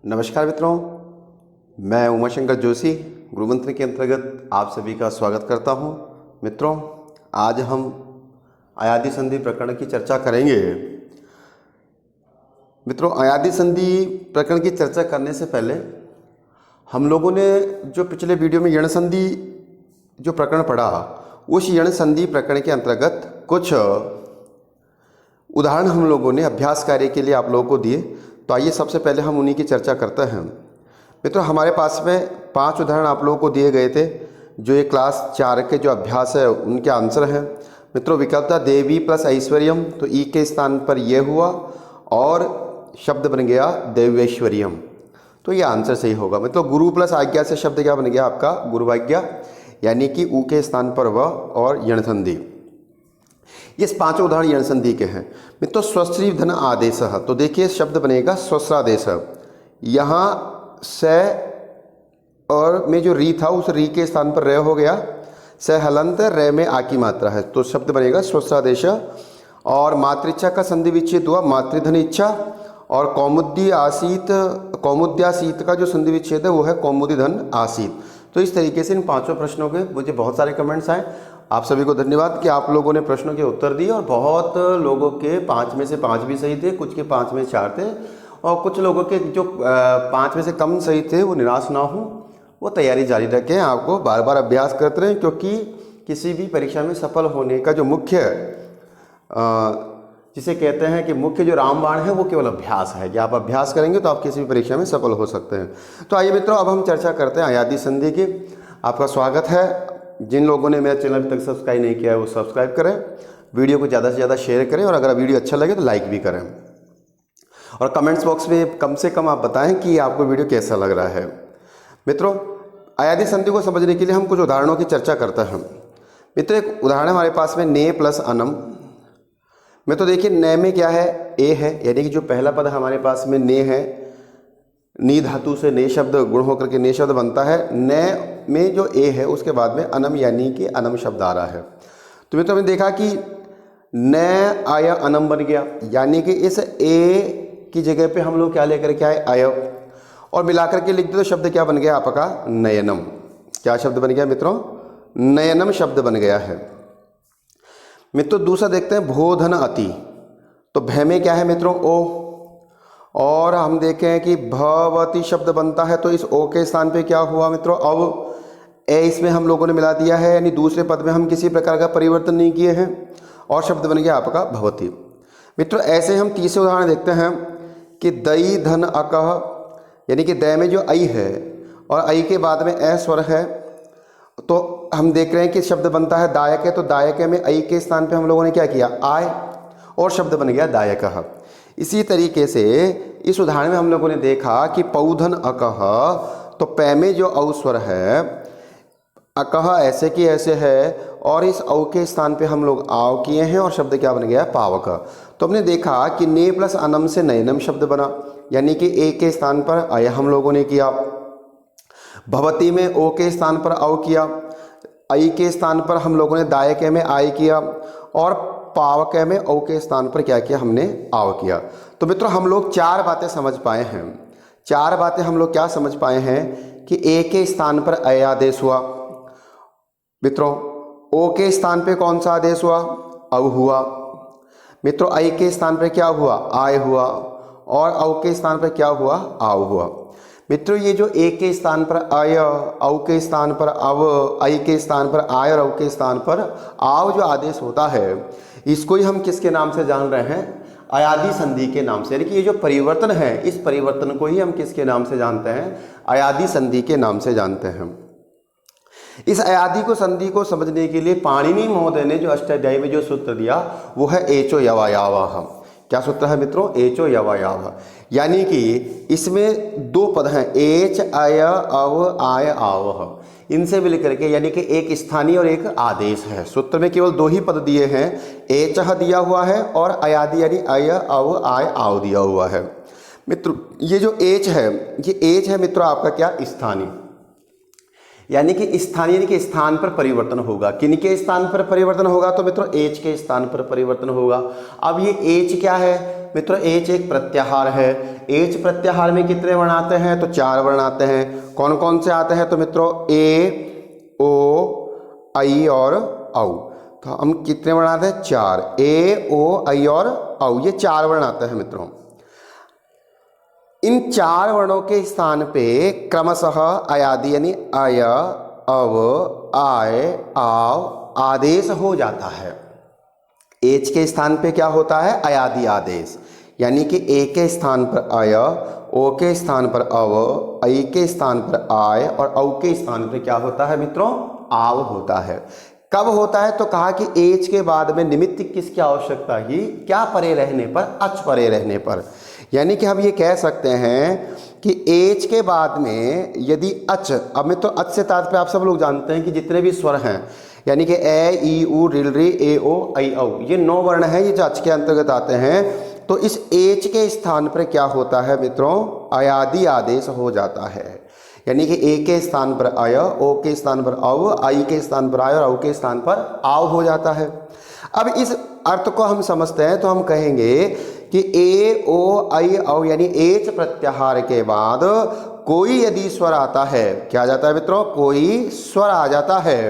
नमस्कार मित्रों, मैं उमाशंकर जोशी गुरुमंत्र के अंतर्गत आप सभी का स्वागत करता हूं। मित्रों, आज हम अयादि संधि प्रकरण की चर्चा करेंगे। मित्रों, अयादि संधि प्रकरण की चर्चा करने से पहले हम लोगों ने जो पिछले वीडियो में यण संधि जो प्रकरण पढ़ा, उस यण संधि प्रकरण के अंतर्गत कुछ उदाहरण हम लोगों ने अभ्यास कार्य के लिए आप लोगों को दिए। तो आइए सबसे पहले हम उन्हीं की चर्चा करते हैं। मित्रों, हमारे पास में 5 उदाहरण आप लोगों को दिए गए थे, जो ये क्लास 4 के जो अभ्यास है उनके आंसर हैं। मित्रों, विकल्प था देवी प्लस ऐश्वर्यम, तो ई के स्थान पर यह हुआ और शब्द बन गया देवेश्वरियम, तो ये आंसर सही होगा। मतलब गुरु प्लस आज्ञा से शब्द क्या बन गया आपका गुरुवाज्ञा, यानी कि ऊ के स्थान पर व और यण संधि। ये 5 उदाहरण यण संधि के हैं। मित्रों, स्वस्त्री धन आदेश, तो देखिए शब्द बनेगा स्वस्रादेश। यहाँ से और में जो री था उस री के स्थान पर रे हो गया, से हलंत रे में आ की मात्रा है, तो शब्द बनेगा स्वस्रादेश। और मातृच्छा का संधि विच्छेद हुआ मातृधन इच्छा, और कौमुदी आसीत कौमुद्यासीत का जो संधि विच्छेद है वो है कौमुदी धन आसीत। तो इस तरीके से इन 5 प्रश्नों के मुझे बहुत सारे कमेंट्स आए। आप सभी को धन्यवाद कि आप लोगों ने प्रश्नों के उत्तर दिए, और बहुत लोगों के 5 में से 5 भी सही थे, कुछ के 5 में 4 थे, और कुछ लोगों के जो 5 में से कम सही थे वो निराश ना हो, वो तैयारी जारी रखें। आपको बार बार अभ्यास करते रहें, क्योंकि किसी भी परीक्षा में सफल होने का जो मुख्य जिसे कहते हैं कि मुख्य जो रामबाण है वो केवल अभ्यास है कि आप अभ्यास करेंगे तो आप किसी भी परीक्षा में सफल हो सकते हैं। तो आइए मित्रों, अब हम चर्चा करते हैं अयादि संधि की। आपका स्वागत है। जिन लोगों ने मेरा चैनल अभी तक सब्सक्राइब नहीं किया है वो सब्सक्राइब करें, वीडियो को ज़्यादा से ज़्यादा शेयर करें, और अगर वीडियो अच्छा लगे तो लाइक भी करें, और कमेंट्स बॉक्स में कम से कम आप बताएं कि आपको वीडियो कैसा लग रहा है। मित्रों, अयादि संधि को समझने के लिए हम कुछ उदाहरणों की चर्चा करते हैं। मित्रों, एक उदाहरण हमारे पास में ने प्लस अनम में, तो देखिए ने में क्या है, ए है, यानी कि जो पहला पद हमारे पास में ने है, नी धातु से ने शब्द गुण होकर के ने शब्द बनता है। ने में जो ए है उसके बाद में अनम यानी कि अनम शब्द आ रहा है। तो मित्रों, हमने देखा कि न आया अनम बन गया, यानी कि इस ए की जगह पे हम लोग क्या लेकर के आए, आय, और मिलाकर के लिख दे तो शब्द क्या बन गया आपका नयनम। क्या शब्द बन गया मित्रों, नयनम शब्द बन गया है। मित्रों, दूसरा देखते हैं भोधन अति, तो भय में क्या है मित्रों ओ, और हम देखें कि भवती शब्द बनता है, तो इस ओ के स्थान पे क्या हुआ मित्रों, अब ए इसमें हम लोगों ने मिला दिया है, यानी दूसरे पद में हम किसी प्रकार का परिवर्तन नहीं किए हैं, और शब्द बन गया आपका भवती। मित्रों, ऐसे हम तीसरे उदाहरण देखते हैं कि दई धन अकह, यानी कि दय में जो आई है और आई के बाद में ए स्वर है, तो हम देख रहे हैं कि शब्द बनता है दायक है, तो दायक में आई के स्थान पे हम लोगों ने क्या किया आय, और शब्द बन गया दायक। इसी तरीके से इस उदाहरण में हम लोगों ने देखा कि पौधन अकह, तो पै में जो औ स्वर है, अकह ऐसे की ऐसे है, और इस औ के स्थान पे हम लोग आव किए हैं, और शब्द क्या बन गया पावक। तो हमने देखा कि ने प्लस अनम से नयनम शब्द बना, यानी कि ए के स्थान पर आय हम लोगों ने किया, भवती में ओ के स्थान पर औ किया, आई के स्थान पर हम लोगों ने दायके में आय किया, और पावक में औ के स्थान पर क्या किया हमने आव किया। तो मित्रों, हम लोग 4 बातें समझ पाए हैं। 4 बातें हम लोग क्या समझ पाए हैं कि ए के स्थान पर अय आदेश हुआ मित्रों, ओ के स्थान पे कौन सा आदेश हुआ, अव हुआ मित्रों, आई के स्थान पर क्या हुआ आय हुआ, और औ के स्थान पर क्या हुआ आव हुआ। मित्रों, ये जो ए के स्थान पर आय, औ के स्थान पर अव, आई के स्थान पर आय और औ के स्थान पर आव जो आदेश होता है, इसको ही हम किसके नाम से जान रहे हैं, अयादि संधि के नाम से। यानी कि ये जो परिवर्तन है, इस परिवर्तन को ही हम किसके नाम से जानते हैं, अयादि संधि के नाम से जानते हैं। इस अयादि को संधि को समझने के लिए पाणिनि महोदय ने जो अष्टाध्यायी में जो सूत्र दिया वो है एचो यवायावः। क्या सूत्र है मित्रों, एचो यवायावः, यानी कि इसमें 2 पद हैं, एच अय अव आय आवह, इनसे मिलकर के यानी कि एक स्थानीय और एक आदेश है। सूत्र में केवल 2 ही पद दिए हैं, एचह दिया हुआ है और अयादि यानी अय अव आय आव दिया हुआ है। मित्रों, ये जो एच है, ये एच है मित्रों आपका क्या स्थानीय, यानी कि स्थानीय यानी कि स्थान पर परिवर्तन होगा। किन के स्थान पर परिवर्तन होगा? तो मित्रों एच के स्थान पर परिवर्तन होगा। अब ये एच क्या है मित्रों? एच एक प्रत्याहार है। एच प्रत्याहार में कितने वर्ण आते हैं? तो 4 वर्ण आते हैं। कौन कौन से आते हैं? तो मित्रों ए, ओ, आई और औ। तो हम कितने वर्ण आते हैं? 4। ए, ओ, आई और औ, ये 4 वर्ण आते हैं मित्रों। इन 4 वर्णों के स्थान पे क्रमशः अयादि यानी अय, अव, आय, आव आदेश हो जाता है। एच के स्थान पे क्या होता है? अयादि आदेश, यानी कि ए के स्थान पर अय, ओ के स्थान पर अव, आई के स्थान पर आय और औ के स्थान पर क्या होता है मित्रों? आव होता है। कब होता है? तो कहा कि एच के बाद में निमित्त किसकी आवश्यकता ही? क्या परे रहने पर? अच परे रहने पर। यानी कि हम ये कह सकते हैं कि एच के बाद में यदि अच, अब में तो अच से तात्पर्य आप सब लोग जानते हैं कि जितने भी स्वर हैं, यानी कि ए, ई, उ, रिल, रे, ए, ओ, आई, औ, ये 9 वर्ण हैं, ये जो अच के अंतर्गत आते हैं। तो इस एच के स्थान पर क्या होता है मित्रों? अयादि आदेश हो जाता है। यानी कि ए के स्थान पर अय, ओ के स्थान पर अव, आई के स्थान पर आय और औ के स्थान पर आव हो जाता है। अब इस अर्थ को हम समझते हैं तो हम कहेंगे कि ए, ओ, आई, औ यानी एच प्रत्याहार के बाद कोई यदि स्वर आता है, क्या आ जाता है मित्रों? कोई स्वर आ जाता है,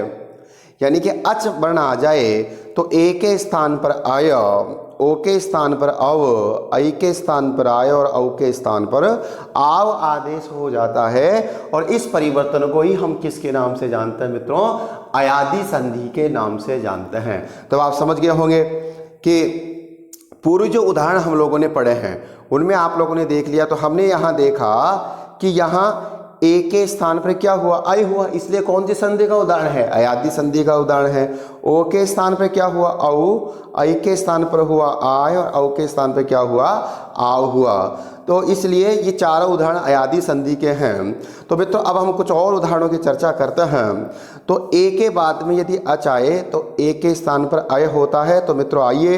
यानी कि अच वर्ण आ जाए तो ए के स्थान पर आय, ओ के स्थान पर अव, आई के स्थान पर आय और औ के स्थान पर आव आदेश हो जाता है। और इस परिवर्तन को ही हम किसके नाम से जानते हैं मित्रों? अयादि संधि के नाम से जानते हैं। तो आप समझ गए होंगे कि पूर्व जो उदाहरण हम लोगों ने पढ़े हैं उनमें आप लोगों ने देख लिया। तो हमने यहाँ देखा कि यहाँ ए के स्थान पर क्या हुआ? आई हुआ, इसलिए कौन सी संधि का उदाहरण है? अयादि संधि का उदाहरण है। ओ के स्थान पर क्या हुआ? औ, आई के स्थान पर हुआ आय और औ के स्थान पर क्या हुआ? आव हुआ। तो इसलिए ये चारों उदाहरण अयादि संधि के हैं। तो मित्रों अब हम कुछ और उदाहरणों की चर्चा करते हैं। तो ए के बाद में यदि अच आए तो ए के स्थान पर अय होता है। तो मित्रों आइए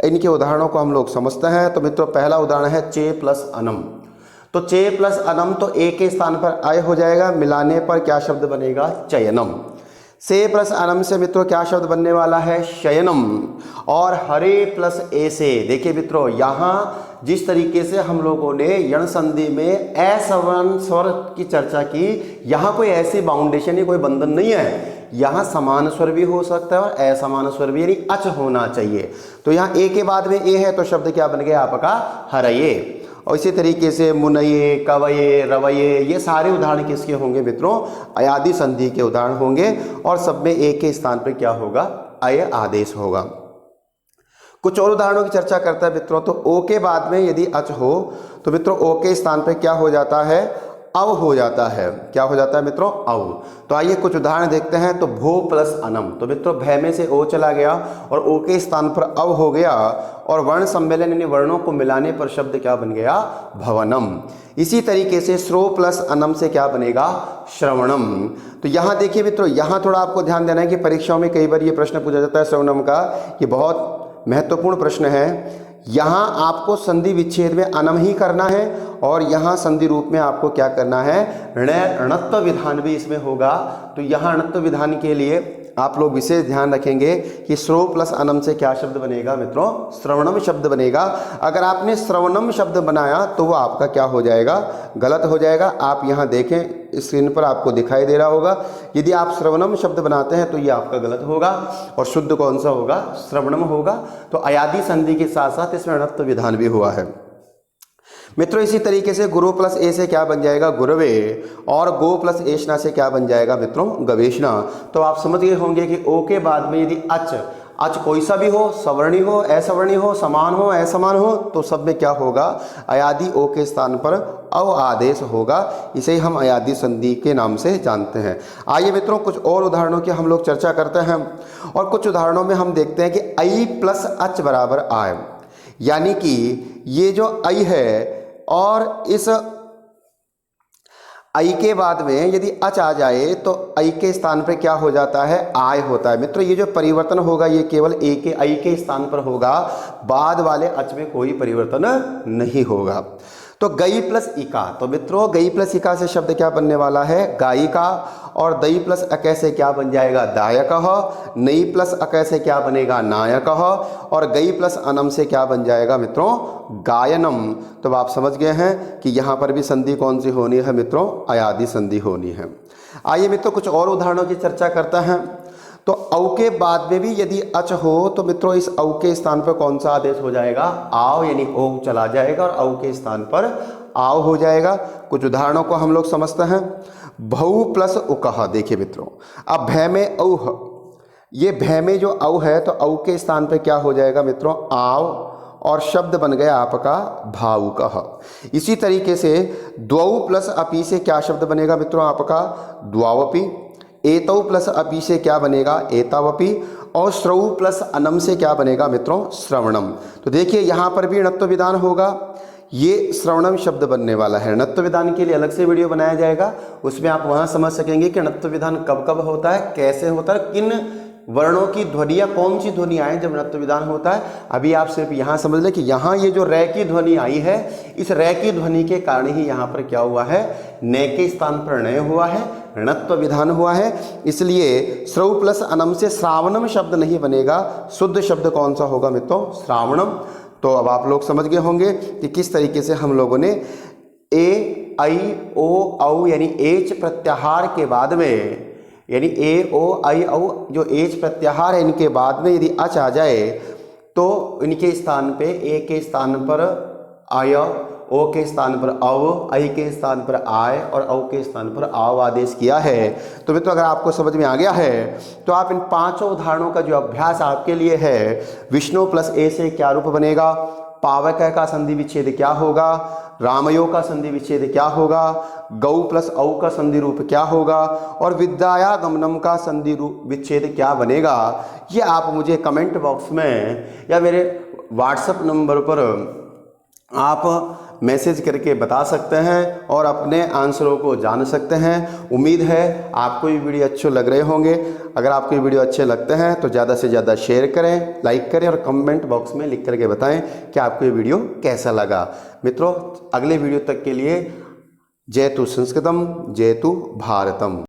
इनके उदाहरणों को हम लोग समझते हैं। तो मित्रों पहला उदाहरण है चे प्लस अनम। तो चे प्लस अनम तो ए के स्थान पर अय हो जाएगा, मिलाने पर क्या शब्द बनेगा? चयनम। से प्लस अनम से मित्रों क्या शब्द बनने वाला है? शयनम। और हरे प्लस ए से देखिए मित्रों, यहाँ जिस तरीके से हम लोगों ने यण संधि में असवर्ण स्वर की चर्चा की, यहाँ कोई ऐसी बाउंडेशन या कोई बंधन नहीं है। यहाँ समान स्वर भी हो सकता है और असमान स्वर भी, यानी अच होना चाहिए। तो यहाँ ए के बाद में ए है तो शब्द क्या बन गया आपका? हरये। और इसी तरीके से मुनये, कवये, रवये, ये सारे उदाहरण किसके होंगे मित्रों? अयादि संधि के उदाहरण होंगे। और सब में ए के स्थान पर क्या होगा? अय आदेश होगा। कुछ और उदाहरणों की चर्चा करता है मित्रों। तो ओ के बाद में यदि अच हो तो मित्रों ओ के स्थान पर क्या हो जाता है? अव हो जाता है। क्या हो जाता है मित्रों? अव। तो आइए कुछ उदाहरण देखते हैं। तो भो प्लस अनम, तो मित्रों भय में से ओ चला गया और ओ के स्थान पर अव हो गया और वर्ण सम्मेलन यानी वर्णों को मिलाने पर शब्द क्या बन गया? भवनम। इसी तरीके से श्रो प्लस अनम से क्या बनेगा? श्रवणम। तो यहाँ देखिए मित्रों, यहाँ थोड़ा आपको ध्यान देना है कि परीक्षाओं में कई बार ये प्रश्न पूछा जाता है श्रवणम का, ये बहुत महत्वपूर्ण प्रश्न है। यहाँ आपको संधि विच्छेद में अनम ही करना है और यहाँ संधि रूप में आपको क्या करना है? णत्व विधान भी इसमें होगा। तो यहाँ णत्व विधान के लिए आप लोग विशेष ध्यान रखेंगे कि श्रो प्लस अनम से क्या शब्द बनेगा मित्रों? श्रवणम शब्द बनेगा। अगर आपने श्रवणम शब्द बनाया तो वो आपका क्या हो जाएगा? गलत हो जाएगा। आप यहाँ देखें स्क्रीन पर आपको दिखाई दे रहा होगा, यदि आप श्रवणम शब्द बनाते हैं तो ये आपका गलत होगा और शुद्ध कौन सा होगा? श्रवणम होगा। तो अयादि संधि के साथ साथ इसमें णत्व विधान भी हुआ है मित्रों। इसी तरीके से गुरु प्लस ए से क्या बन जाएगा? गुरवे। और गो प्लस एशना से क्या बन जाएगा मित्रों? गवेशना। तो आप समझ गए होंगे कि ओ के बाद में यदि अच कोई सा भी हो, सवर्णी हो, असवर्णी हो, समान हो, असमान हो, तो सब में क्या होगा? अयादि ओ के स्थान पर अव आदेश होगा। इसे हम अयादि संधि के नाम से जानते हैं। आइए मित्रों कुछ और उदाहरणों की हम लोग चर्चा करते हैं। और कुछ उदाहरणों में हम देखते हैं कि आई प्लस अच बराबर आय, यानी कि ये जो आई है और इस आई के बाद में यदि अच आ जाए तो आई के स्थान पर क्या हो जाता है? आय होता है। मित्रों ये जो परिवर्तन होगा ये केवल ए के आई के स्थान पर होगा, बाद वाले अच में कोई परिवर्तन नहीं होगा। तो गई प्लस इका, तो मित्रों गई प्लस इका से शब्द क्या बनने वाला है, गायिका। और दई प्लस अकै से क्या बन जाएगा, दायक। नई प्लस अकै से क्या बनेगा, नायक। और गई प्लस अनम से क्या बन जाएगा मित्रों, गायनम। तो आप समझ गए हैं कि यहाँ पर भी संधि कौन सी होनी है मित्रों, अयादि संधि होनी है। आइए मित्रों कुछ और उदाहरणों की चर्चा करते हैं। तो औ के बाद में भी यदि अच हो तो मित्रों इस औ के स्थान पर कौन सा आदेश हो जाएगा, आव, यानी ओ चला जाएगा और औ के स्थान पर आव हो जाएगा। कुछ उदाहरणों को हम लोग समझते हैं। भऊ प्लस उकह, देखिए मित्रों अब भय में औ, ये भय में जो औ है तो औ के स्थान पर क्या हो जाएगा मित्रों, आव, और शब्द बन गया आपका भावुकः। इसी तरीके से द्वौ प्लस अपी से क्या शब्द बनेगा मित्रों आपका, द्वावपी। एतौ प्लस अपी से क्या बनेगा, एतावपी। और श्रवु प्लस अनम से क्या बनेगा मित्रों, श्रवणम। तो देखिए यहाँ पर भी णत्व विधान होगा, ये श्रवणम शब्द बनने वाला है। णत्व विधान के लिए अलग से वीडियो बनाया जाएगा, उसमें आप वहाँ समझ सकेंगे कि णत्व विधान कब कब होता है, कैसे होता है, किन वर्णों की ध्वनि या कौन सी ध्वनि आए जब णत्व विधान होता है। अभी आप सिर्फ यहाँ समझ लें कि यहाँ ये जो रै की ध्वनि आई है, इस रै की ध्वनि के कारण ही यहाँ पर क्या हुआ है, ने के स्थान पर नय हुआ है, णत्व विधान हुआ है। इसलिए श्रव प्लस अनम से श्रावणम शब्द नहीं बनेगा, शुद्ध शब्द कौन सा होगा मित्रों, श्रावणम। तो अब आप लोग समझ गए होंगे कि किस तरीके से हम लोगों ने ए आई ओ औ यानी एच प्रत्याहार के बाद में, यानी ए ओ आई औ जो एच प्रत्याहार है इनके बाद में यदि अच आ जाए तो इनके स्थान पे ए के स्थान पर आय, ओ के स्थान पर अव, आई के स्थान पर आय और औ के स्थान पर आव आदेश किया है। तो मित्रों अगर आपको समझ में आ गया है तो आप इन पांचों उदाहरणों का जो अभ्यास आपके लिए है, विष्णु प्लस ए से क्या रूप बनेगा, पावक का संधि विच्छेद क्या होगा, रामयो का संधि विच्छेद क्या होगा, गौ प्लस औ का संधि रूप क्या होगा, और विद्याया गमनम का संधि रूप विच्छेद क्या बनेगा, ये आप मुझे कमेंट बॉक्स में या मेरे व्हाट्सएप नंबर पर आप मैसेज करके बता सकते हैं और अपने आंसरों को जान सकते हैं। उम्मीद है आपको ये वीडियो अच्छे लग रहे होंगे। अगर आपको ये वीडियो अच्छे लगते हैं तो ज़्यादा से ज़्यादा शेयर करें, लाइक करें और कमेंट बॉक्स में लिख करके बताएं कि आपको ये वीडियो कैसा लगा। मित्रों अगले वीडियो तक के लिए जय तु संस्कृतम, जय तु भारतम।